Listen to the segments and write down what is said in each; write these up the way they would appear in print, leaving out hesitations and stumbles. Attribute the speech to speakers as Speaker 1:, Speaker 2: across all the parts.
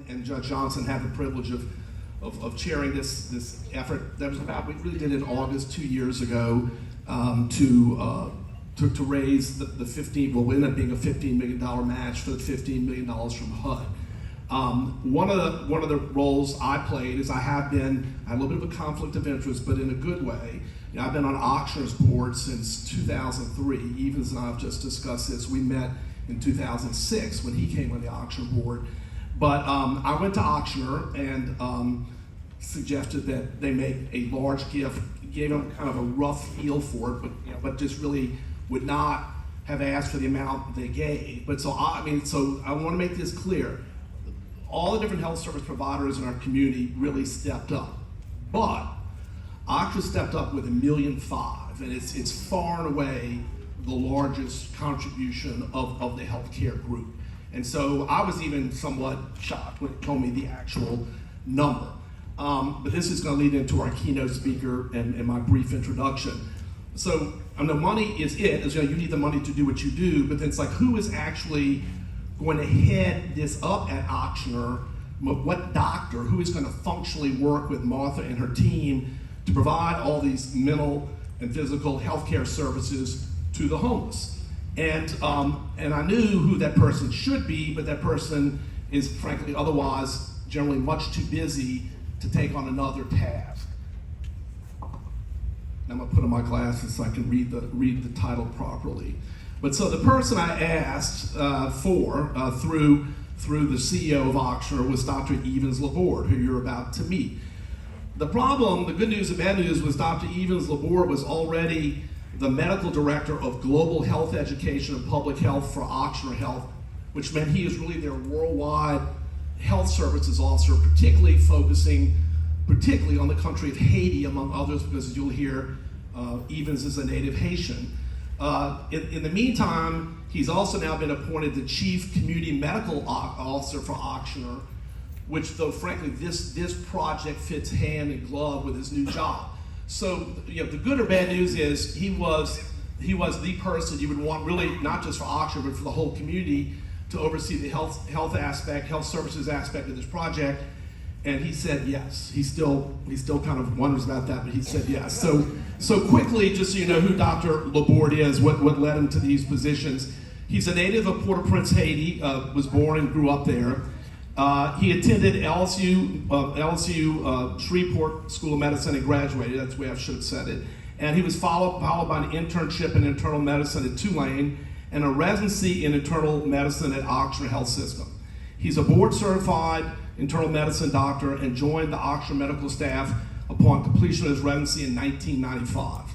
Speaker 1: and Judge Johnson had the privilege of chairing this effort. That was we really did it in August 2 years ago to raise the 15, well, it ended up being a $15 million match for the $15 million from HUD. One of the roles I played is I had a little bit of a conflict of interest, but in a good way. You know, I've been on Ochsner's board since 2003. Yvens and I have just discussed this. We met in 2006 when he came on the Ochsner board. But I went to Ochsner and suggested that they make a large gift, gave them kind of a rough feel for it, but just really would not have asked for the amount they gave. But so I want to make this clear. All the different health service providers in our community really stepped up. But Ochsner stepped up with $1.5 million, and it's far and away the largest contribution of the healthcare group. And so I was even somewhat shocked when it told me the actual number. But this is going to lead into our keynote speaker and my brief introduction. So I know money is it, as you need the money to do what you do, but then it's like, who is actually going to head this up at Ochsner? What doctor, who is going to functionally work with Martha and her team to provide all these mental and physical healthcare services to the homeless? And I knew who that person should be, but that person is frankly otherwise generally much too busy to take on another task. Now I'm gonna put on my glasses so I can read the title properly. But so the person I asked through the CEO of Ochsner was Dr. Yvens Laborde, who you're about to meet. The good news and bad news was Dr. Yvens Laborde was already the medical director of global health education and public health for Ochsner Health, which meant he is really their worldwide health services officer, focusing on the country of Haiti, among others, because as you'll hear, Yvens is a native Haitian. In the meantime, he's also now been appointed the chief community medical officer for Ochsner, which, though frankly, this project fits hand in glove with his new job. So, the good or bad news is he was the person you would want, really not just for Ochsner but for the whole community, to oversee the health services aspect of this project. And he said yes. He still kind of wonders about that, but he said yes. So quickly, just so you know who Dr. Laborde is, what led him to these positions. He's a native of Port-au-Prince, Haiti. Was born and grew up there. He attended LSU Shreveport School of Medicine and graduated. That's the way I should have said it. And he was followed by an internship in internal medicine at Tulane and a residency in internal medicine at Ochsner Health System. He's a board-certified internal medicine doctor and joined the Ochsner medical staff upon completion of his residency in 1995.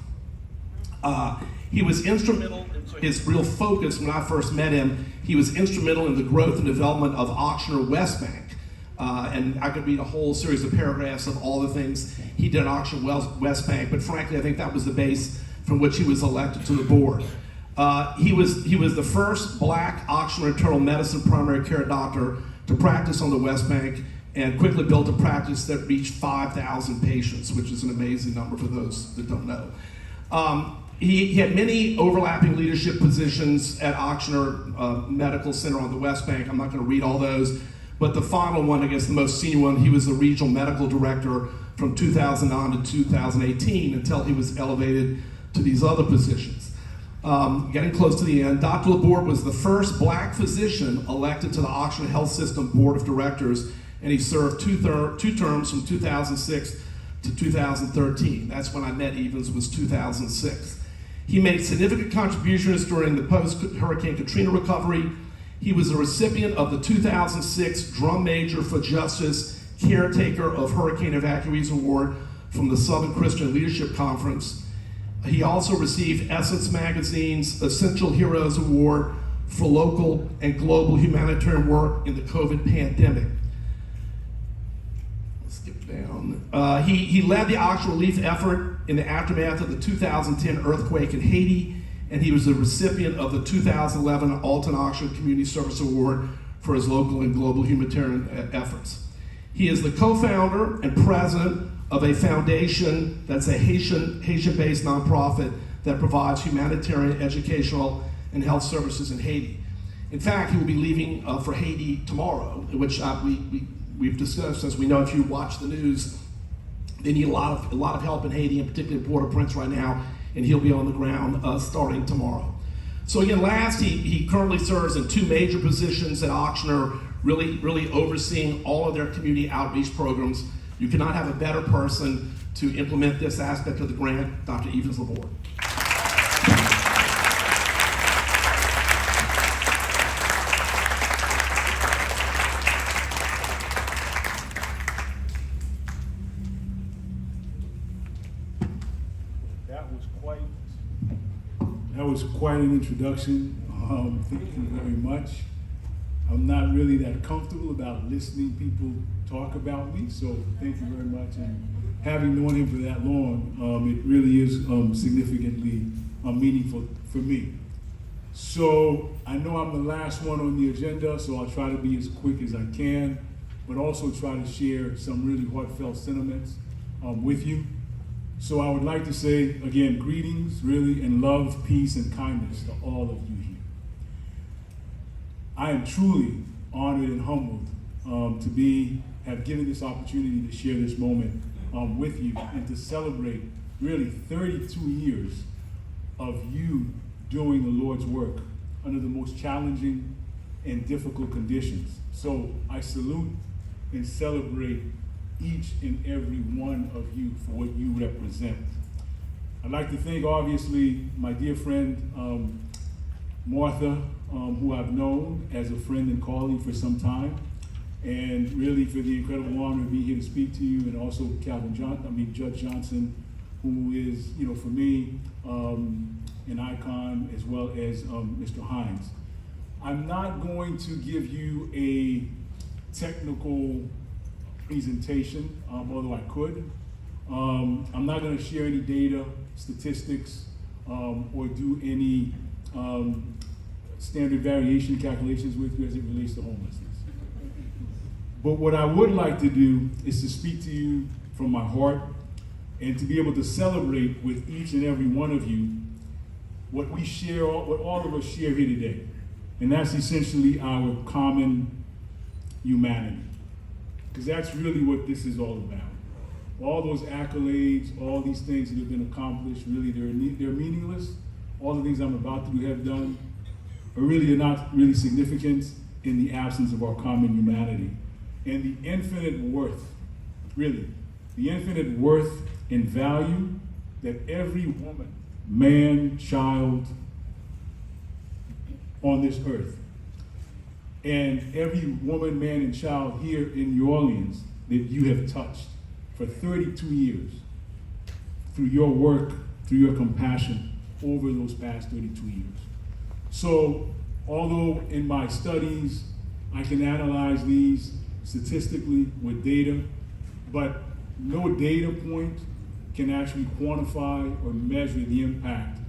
Speaker 1: He was instrumental in his real focus when I first met him. He was instrumental in the growth and development of Ochsner West Bank. And I could read a whole series of paragraphs of all the things he did at Ochsner West Bank, but frankly, I think that was the base from which he was elected to the board. He was the first black Ochsner internal medicine primary care doctor to practice on the West Bank and quickly built a practice that reached 5,000 patients, which is an amazing number for those that don't know. He had many overlapping leadership positions at Ochsner Medical Center on the West Bank. I'm not going to read all those, but the final one, I guess the most senior one, he was the regional medical director from 2009 to 2018 until he was elevated to these other positions. Getting close to the end, Dr. Laborde was the first black physician elected to the Ochsner Health System Board of Directors, and he served two terms from 2006 to 2013. That's when I met Yvens, was 2006. He made significant contributions during the post-Hurricane Katrina recovery. He was a recipient of the 2006 Drum Major for Justice Caretaker of Hurricane Evacuees Award from the Southern Christian Leadership Conference. He also received Essence Magazine's Essential Heroes Award for local and global humanitarian work in the COVID pandemic. Let's skip down. He led the Ochsner relief effort in the aftermath of the 2010 earthquake in Haiti, and he was the recipient of the 2011 Alton Ochsner Community Service Award for his local and global humanitarian efforts. He is the co-founder and president of a foundation that's a Haitian-based nonprofit that provides humanitarian, educational, and health services in Haiti. In fact, he will be leaving for Haiti tomorrow, which we've discussed. As we know, if you watch the news, they need a lot of help in Haiti, and particularly Port-au-Prince right now, and he'll be on the ground starting tomorrow. So again, last, he currently serves in 2 major positions at Ochsner, really overseeing all of their community outreach programs. You cannot have a better person to implement this aspect of the grant, Dr. Yvens Laborde.
Speaker 2: That was quite an introduction. Thank you very much. I'm not really that comfortable about listening people talk about me, so thank you very much. And having known him for that long, it really is significantly meaningful for me. So I know I'm the last one on the agenda, so I'll try to be as quick as I can, but also try to share some really heartfelt sentiments with you. So I would like to say, again, greetings, really, and love, peace, and kindness to all of you here. I am truly honored and humbled to have given this opportunity to share this moment with you and to celebrate really 32 years of you doing the Lord's work under the most challenging and difficult conditions. So I salute and celebrate each and every one of you for what you represent. I'd like to thank, obviously, my dear friend, Martha, who I've known as a friend and colleague for some time, and really for the incredible honor of being here to speak to you, and also Judge Johnson, who is, for me, an icon, as well as Mr. Hines. I'm not going to give you a technical presentation, although I could. I'm not going to share any data, statistics, or do any standard variation calculations with you as it relates to homelessness. But what I would like to do is to speak to you from my heart and to be able to celebrate with each and every one of you what we share, what all of us share here today. And that's essentially our common humanity. Because that's really what this is all about. All those accolades, all these things that have been accomplished, really they're meaningless. All the things I'm about to have done are not really significant in the absence of our common humanity. And the infinite worth, really, the infinite worth and value that every woman, man, child on this earth, and every woman, man, and child here in New Orleans that you have touched for 32 years through your work, through your compassion over those past 32 years. So, although in my studies I can analyze these statistically with data, but no data point can actually quantify or measure the impact.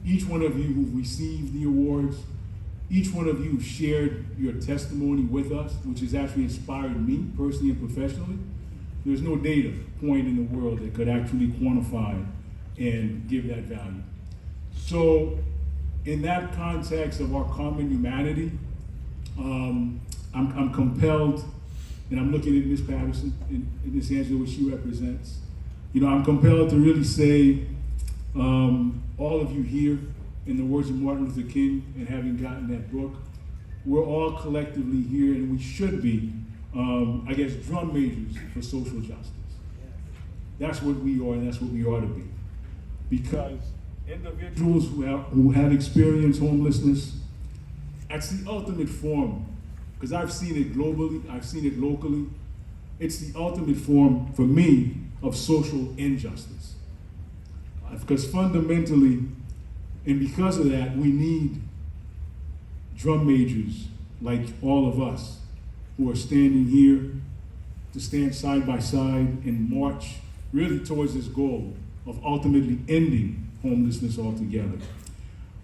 Speaker 2: Each one of you who've received the awards, each one of you shared your testimony with us, which has actually inspired me personally and professionally. There's no data point in the world that could actually quantify and give that value. So in that context of our common humanity, I'm compelled, and I'm looking at Ms. Patterson and Ms. Angela, what she represents. I'm compelled to really say, all of you here, in the words of Martin Luther King, and having gotten that book, we're all collectively here, and we should be, drum majors for social justice. That's what we are, and that's what we ought to be. Because individuals who have experienced homelessness, that's the ultimate form, because I've seen it globally, I've seen it locally. It's the ultimate form, for me, of social injustice. Because fundamentally, and because of that, we need drum majors like all of us who are standing here to stand side by side and march really towards this goal of ultimately ending homelessness altogether.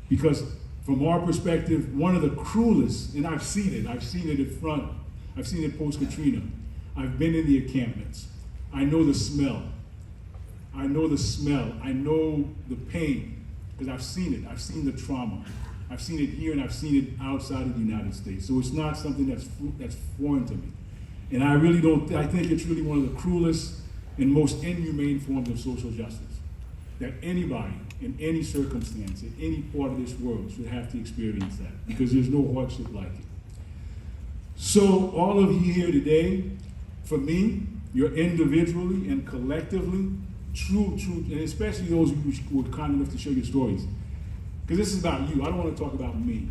Speaker 2: Because from our perspective, one of the cruelest, and I've seen it in front, I've seen it post-Katrina, I've been in the encampments, I know the smell, I know the pain, because I've seen it, I've seen the trauma. I've seen it here and I've seen it outside of the United States. So it's not something that's foreign to me. And I think it's really one of the cruelest and most inhumane forms of social justice, that anybody in any circumstance, in any part of this world should have to experience that, because there's no hardship like it. So all of you here today, for me, you're individually and collectively true, and especially those who were kind enough to share your stories. Because this is about you. I don't want to talk about me.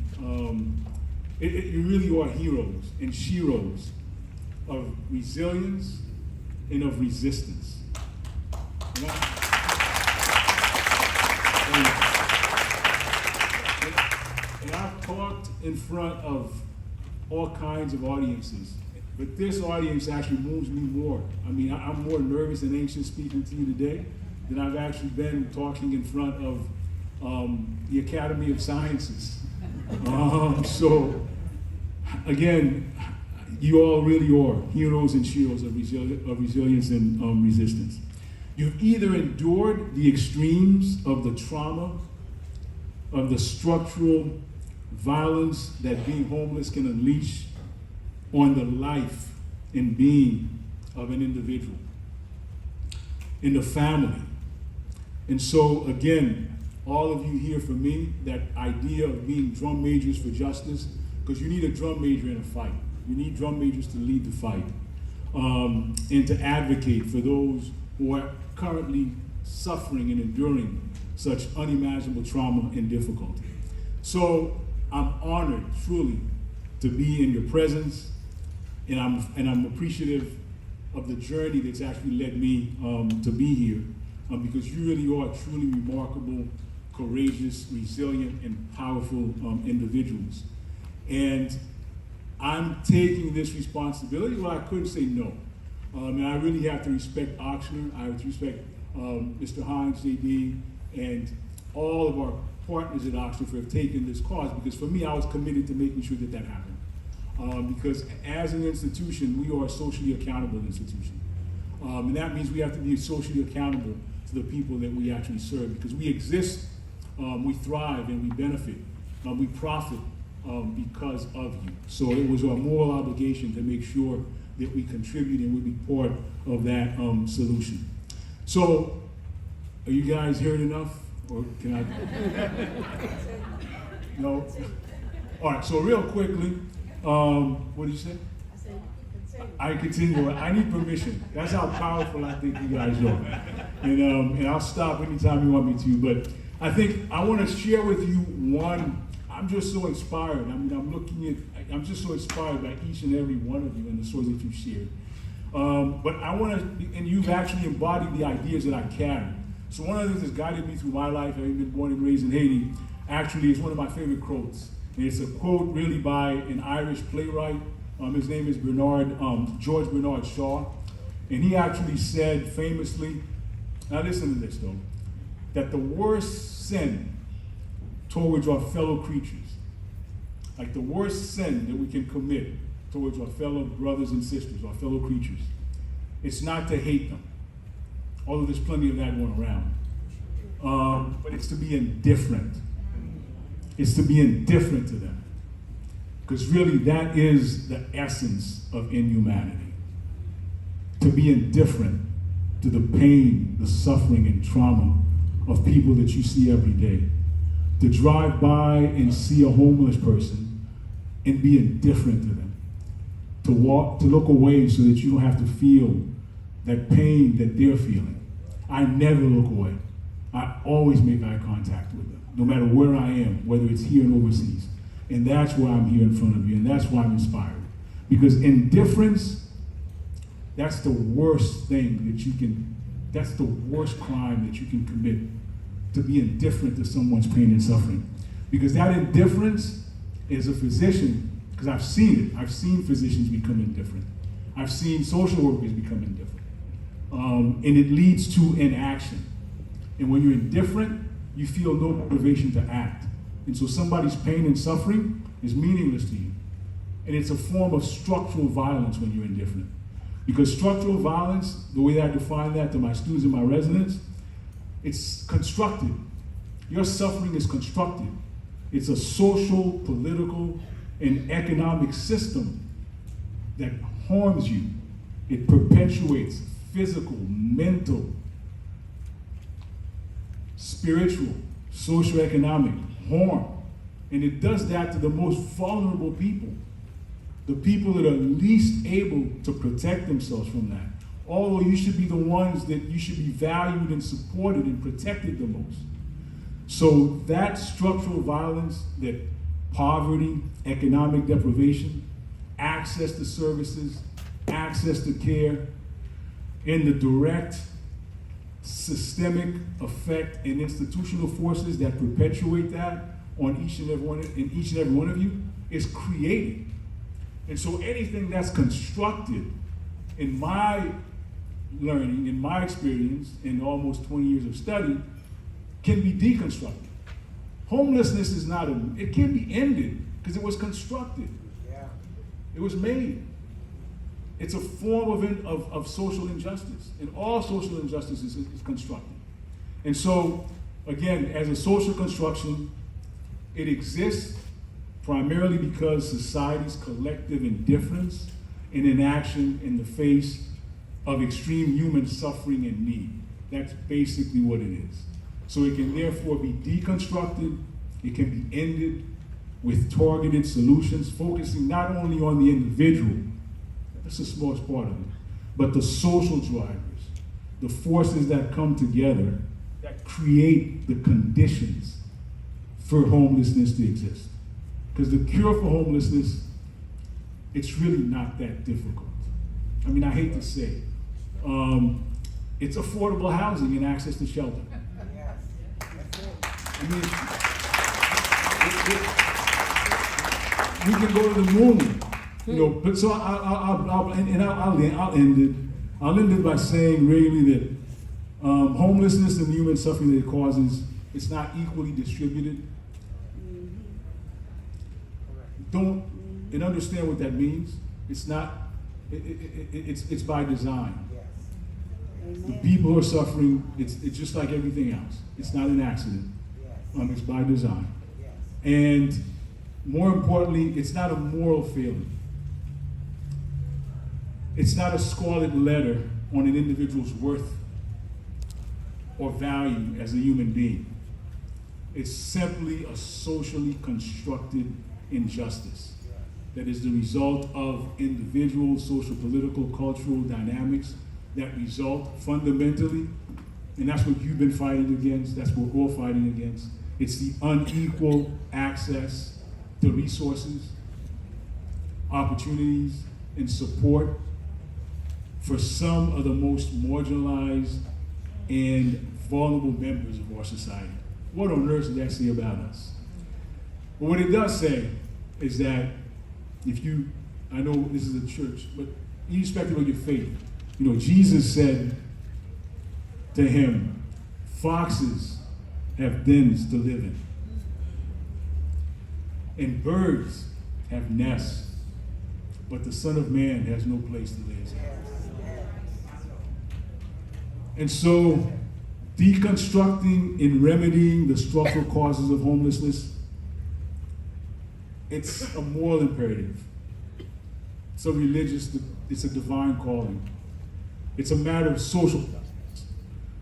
Speaker 2: You really are heroes and sheroes of resilience and of resistance. And I've talked in front of all kinds of audiences, but this audience actually moves me more. I mean, I'm more nervous and anxious speaking to you today than I've actually been talking in front of the Academy of Sciences. So, again, you all really are heroes and sheroes of resilience and resistance. You've either endured the extremes of the trauma, of the structural violence that being homeless can unleash on the life and being of an individual, in the family. And so, again, all of you here for me, that idea of being drum majors for justice, because you need a drum major in a fight. You need drum majors to lead the fight, and to advocate for those who are currently suffering and enduring such unimaginable trauma and difficulty. So I'm honored, truly, to be in your presence, and I'm appreciative of the journey that's actually led me to be here, because you really are truly remarkable, courageous, resilient, and powerful individuals. And I'm taking this responsibility. Well, I couldn't say no. And I really have to respect Ochsner. I have to respect Mr. Hines, JD, and all of our partners at Ochsner for taking this cause, because for me, I was committed to making sure that that happened. Because as an institution, we are a socially accountable institution. And that means we have to be socially accountable to the people that we actually serve, because we exist, we thrive, and we benefit, we profit because of you. So it was our moral obligation to make sure that we contribute and we be part of that solution. So, are you guys heard enough? Or can I? No? All right, so real quickly, what did you say? I continue. I need permission. That's how powerful I think you guys are. And I'll stop anytime you want me to. But I think I want to share with you one. I'm just so inspired. I mean, I'm just so inspired by each and every one of you and the stories that you've shared. But I want to, and you've actually embodied the ideas that I carry. So one of the things that's guided me through my life, having been born and raised in Haiti, actually is one of my favorite quotes. And it's a quote really by an Irish playwright. His name is George Bernard Shaw. And he actually said famously, now listen to this though, that the worst sin towards our fellow creatures, like the worst sin that we can commit towards our fellow brothers and sisters, our fellow creatures, it's not to hate them, although there's plenty of that going around, but it's to be indifferent. It's to be indifferent to them. Because really that is the essence of inhumanity. To be indifferent to the pain, the suffering, and trauma of people that you see every day. To drive by and see a homeless person and be indifferent to them. To look away so that you don't have to feel that pain that they're feeling. I never look away. I always make eye contact with them, no matter where I am, whether it's here and overseas. And that's why I'm here in front of you, and that's why I'm inspired. Because indifference, that's the worst thing that you can, that's the worst crime that you can commit, to be indifferent to someone's pain and suffering. Because that indifference, as a physician, because I've seen it, I've seen physicians become indifferent. I've seen social workers become indifferent. And it leads to inaction. And when you're indifferent, you feel no motivation to act. And so somebody's pain and suffering is meaningless to you. And it's a form of structural violence when you're indifferent. Because structural violence, the way that I define that to my students and my residents, it's constructed. Your suffering is constructed. It's a social, political, and economic system that harms you. It perpetuates physical, mental, spiritual, socioeconomic harm. And it does that to the most vulnerable people, the people that are least able to protect themselves from that. Although you should be the ones that you should be valued and supported and protected the most. So that structural violence, that poverty, economic deprivation, access to services, access to care, and the direct systemic effect and institutional forces that perpetuate that on each and every one of you is created. And so anything that's constructed, in my learning, in my experience, in almost 20 years of study, can be deconstructed. Homelessness is not it can be ended because it was constructed.
Speaker 3: Yeah.
Speaker 2: It was made. It's a form of social injustice, and all social injustice is constructed. And so, again, as a social construction, it exists primarily because society's collective indifference and inaction in the face of extreme human suffering and need. That's basically what it is. So it can therefore be deconstructed, it can be ended with targeted solutions, focusing not only on the individual, that's the smallest part of it, but the social drivers, the forces that come together that create the conditions for homelessness to exist. Because the cure for homelessness, it's really not that difficult. I mean, I hate to say it. It's affordable housing and access to shelter.
Speaker 3: Yes. That's it.
Speaker 2: I mean, we can go to the moon, you know. But so I'll end it by saying really that homelessness and the human suffering that it causes, it's not equally distributed. Don't and understand what that means. It's not. It's by design.
Speaker 3: Yes.
Speaker 2: The people who are suffering, it's just like everything else. It's not an accident.
Speaker 3: Yes.
Speaker 2: It's by design.
Speaker 3: Yes.
Speaker 2: And more importantly, it's not a moral failing. It's not a scarlet letter on an individual's worth or value as a human being. It's simply a socially constructed injustice that is the result of individual, social, political, cultural dynamics that result fundamentally, and that's what you've been fighting against, that's what we're all fighting against. It's the unequal access to resources, opportunities, and support for some of the most marginalized and vulnerable members of our society. What on earth does that say about us? But what it does say is that if you, I know this is a church, but irrespective of your faith, you know, Jesus said to him, foxes have dens to live in, and birds have nests, but the Son of Man has no place to lay his head. And so, deconstructing and remedying the structural causes of homelessness, it's a moral imperative. It's a religious, it's a divine calling. It's a matter of social justice.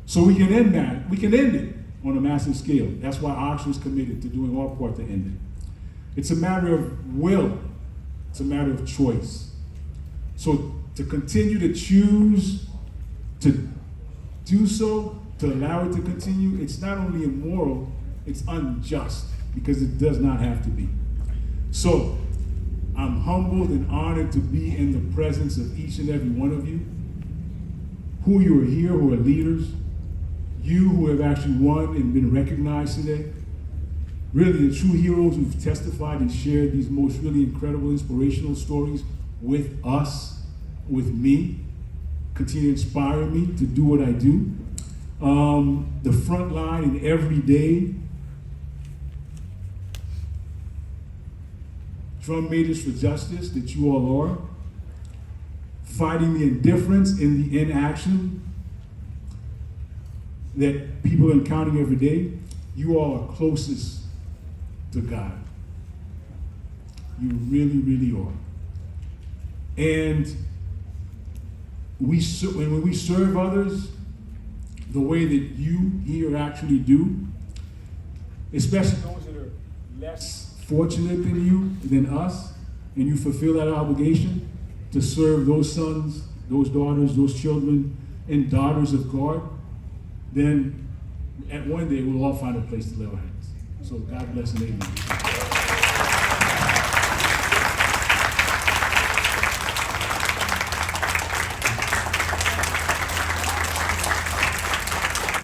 Speaker 2: So we can end that, we can end it on a massive scale. That's why Ochsner is committed to doing our part to end it. It's a matter of will. It's a matter of choice. So to continue to choose to do so, to allow it to continue, it's not only immoral, it's unjust, because it does not have to be. So, I'm humbled and honored to be in the presence of each and every one of you, who you are here, who are leaders, you who have actually won and been recognized today, really the true heroes who've testified and shared these most really incredible, inspirational stories with us, with me, continue to inspire me to do what I do. The front line and everyday drum majors for justice that you all are, fighting the indifference and the inaction that people are encountering every day. You all are closest to God. You really, really are. And when we serve others the way that you here actually do, especially those that are less fortunate than you, than us, and you fulfill that obligation to serve those sons, those daughters, those children, and daughters of God, then at one day we'll all find a place to lay our hands. So God bless and amen.